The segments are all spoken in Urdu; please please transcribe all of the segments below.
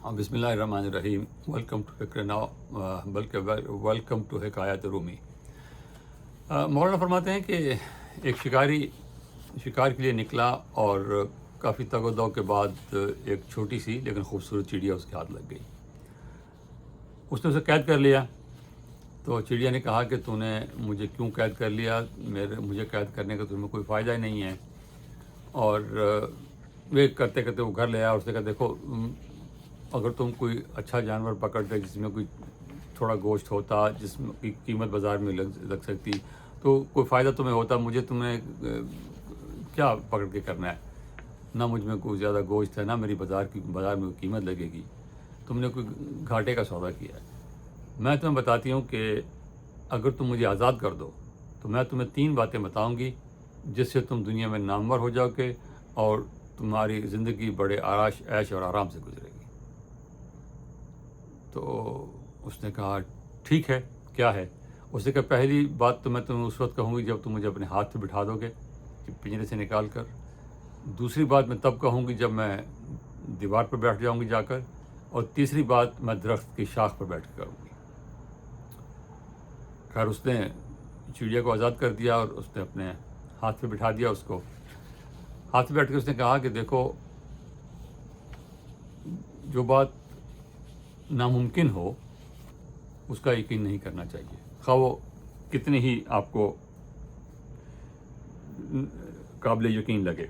بسم اللہ الرحمن الرحیم۔ ویلکم ٹو فکر ناؤ، بلکہ ویلکم ٹو حکایت رومی۔ مولانا فرماتے ہیں کہ ایک شکاری شکار کے لیے نکلا اور کافی تگ و دو کے بعد ایک چھوٹی سی لیکن خوبصورت چڑیا اس کے ہاتھ لگ گئی۔ اس نے اسے قید کر لیا۔ تو چڑیا نے کہا کہ تو نے مجھے کیوں قید کر لیا؟ مجھے قید کرنے کا تمہیں کوئی فائدہ ہی نہیں ہے۔ اور وہ کرتے کرتے وہ گھر لے آیا اور اس نے کہا دیکھو، اگر تم کوئی اچھا جانور پکڑتے جس میں کوئی تھوڑا گوشت ہوتا، جس میں کی قیمت بازار میں لگ سکتی، تو کوئی فائدہ تمہیں ہوتا۔ مجھے تمہیں کیا پکڑ کے کرنا ہے؟ نہ مجھ میں کوئی زیادہ گوشت ہے، نہ میری بازار میں قیمت لگے گی۔ تم نے کوئی گھاٹے کا سودا کیا ہے۔ میں تمہیں بتاتی ہوں کہ اگر تم مجھے آزاد کر دو تو میں تمہیں 3 باتیں بتاؤں گی جس سے تم دنیا میں نامور ہو جاؤ گے اور تمہاری زندگی بڑے عیش اور آرام سے گزرے گی۔ تو اس نے کہا ٹھیک ہے، کیا ہے؟ اس نے کہا پہلی بات تو میں تمہیں اس وقت کہوں گی جب تم مجھے اپنے ہاتھ پہ بٹھا دو گے پنجرے سے نکال کر۔ دوسری بات میں تب کہوں گی جب میں دیوار پر بیٹھ جاؤں گی جا کر، اور تیسری بات میں درخت کی شاخ پر بیٹھ کر کروں گی۔ خیر اس نے چڑیا کو آزاد کر دیا اور اس نے اپنے ہاتھ پہ بٹھا دیا اس کو۔ ہاتھ پہ بیٹھ کے اس نے کہا کہ دیکھو، جو بات ناممکن ہو اس کا یقین نہیں کرنا چاہیے، خواہ وہ کتنی ہی آپ کو قابل یقین لگے۔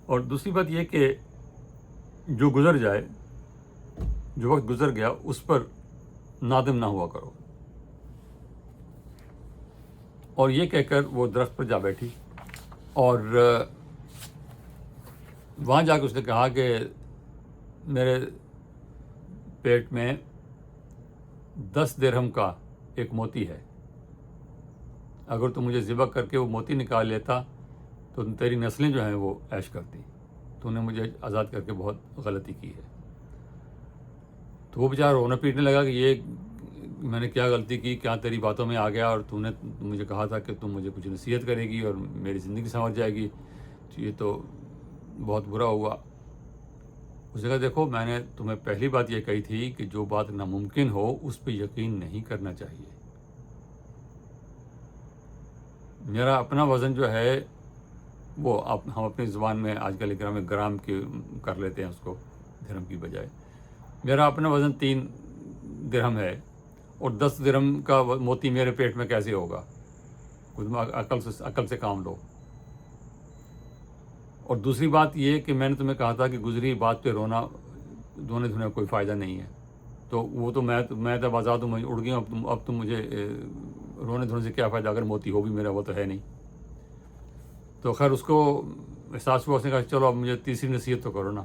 اور دوسری بات یہ کہ جو گزر جائے، جو وقت گزر گیا اس پر نادم نہ ہوا کرو۔ اور یہ کہہ کر وہ درخت پر جا بیٹھی اور وہاں جا کے اس نے کہا کہ میرے پیٹ میں 10 درہم کا ایک موتی ہے، اگر تو مجھے ذبح کر کے وہ موتی نکال لیتا تو تیری نسلیں جو ہیں وہ عیش کرتی۔ تو نے مجھے آزاد کر کے بہت غلطی کی ہے۔ تو وہ بیچارہ رونا پیٹنے لگا کہ یہ میں نے کیا غلطی کی، کیا تیری باتوں میں آ گیا، اور تو نے مجھے کہا تھا کہ تم مجھے کچھ نصیحت کرے گی اور میری زندگی سنور جائے گی، تو یہ تو بہت برا ہوا۔ اس نے کہا دیکھو، میں نے تمہیں پہلی بات یہ کہی تھی کہ جو بات ناممکن ہو اس پہ یقین نہیں کرنا چاہیے۔ میرا اپنا وزن جو ہے وہ ہم اپنی زبان میں آج کل گرام میں گرام کے کر لیتے ہیں اس کو، درہم کی بجائے۔ میرا اپنا وزن 3 درہم ہے اور 10 درہم کا موتی میرے پیٹ میں کیسے ہوگا؟ عقل سے کام لو۔ اور دوسری بات یہ کہ میں نے تمہیں کہا تھا کہ گزری بات پہ رونے دھونے کوئی فائدہ نہیں ہے، تو وہ تو میں تب آزاد ہوں، میں اڑ گیا ہوں، اب تم مجھے رونے دھونے سے کیا فائدہ اگر موتی ہو بھی میرا، وہ تو ہے نہیں۔ تو خیر اس کو احساس ہوا، اس نے کہا چلو اب مجھے تیسری نصیحت تو کرو نا۔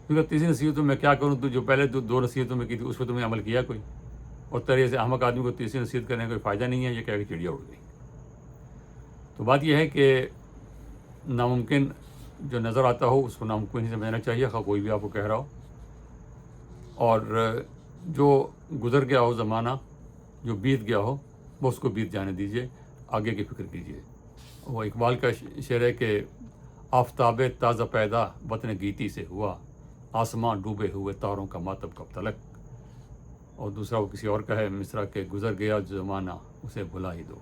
کیونکہ تیسری نصیحت تو میں کیا کروں، تو جو پہلے 2 نصیحتوں میں کی تھی اس پہ تم نے عمل کیا کوئی، اور تیرے سے احمق آدمی کو تیسری نصیحت کرنے کا کوئی فائدہ نہیں ہے، یہ کہہ کے چڑیا اڑ گئی۔ تو بات یہ ہے کہ ناممکن جو نظر آتا ہو اس کو ناممکن ہی سمجھنا چاہیے، خواہ کوئی بھی آپ کو کہہ رہا ہو۔ اور جو گزر گیا ہو زمانہ، جو بیت گیا ہو، وہ اس کو بیت جانے دیجیے، آگے کی فکر کیجیے۔ وہ اقبال کا شعر ہے کہ آفتاب تازہ پیدا وطن گیتی سے ہوا، آسماں ڈوبے ہوئے تاروں کا ماتم کب تلک۔ اور دوسرا وہ کسی اور کا ہے مصرع کہ گزر گیا جو زمانہ اسے بھلا ہی دو۔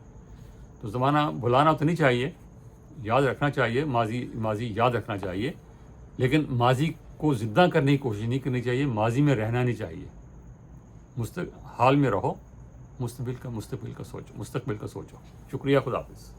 تو زمانہ بھلانا تو نہیں چاہیے، یاد رکھنا چاہیے، ماضی یاد رکھنا چاہیے، لیکن ماضی کو زندہ کرنے کی کوشش نہیں کرنی چاہیے، ماضی میں رہنا نہیں چاہیے۔ حال میں رہو، مستقبل کا سوچو۔ شکریہ، خدا حافظ۔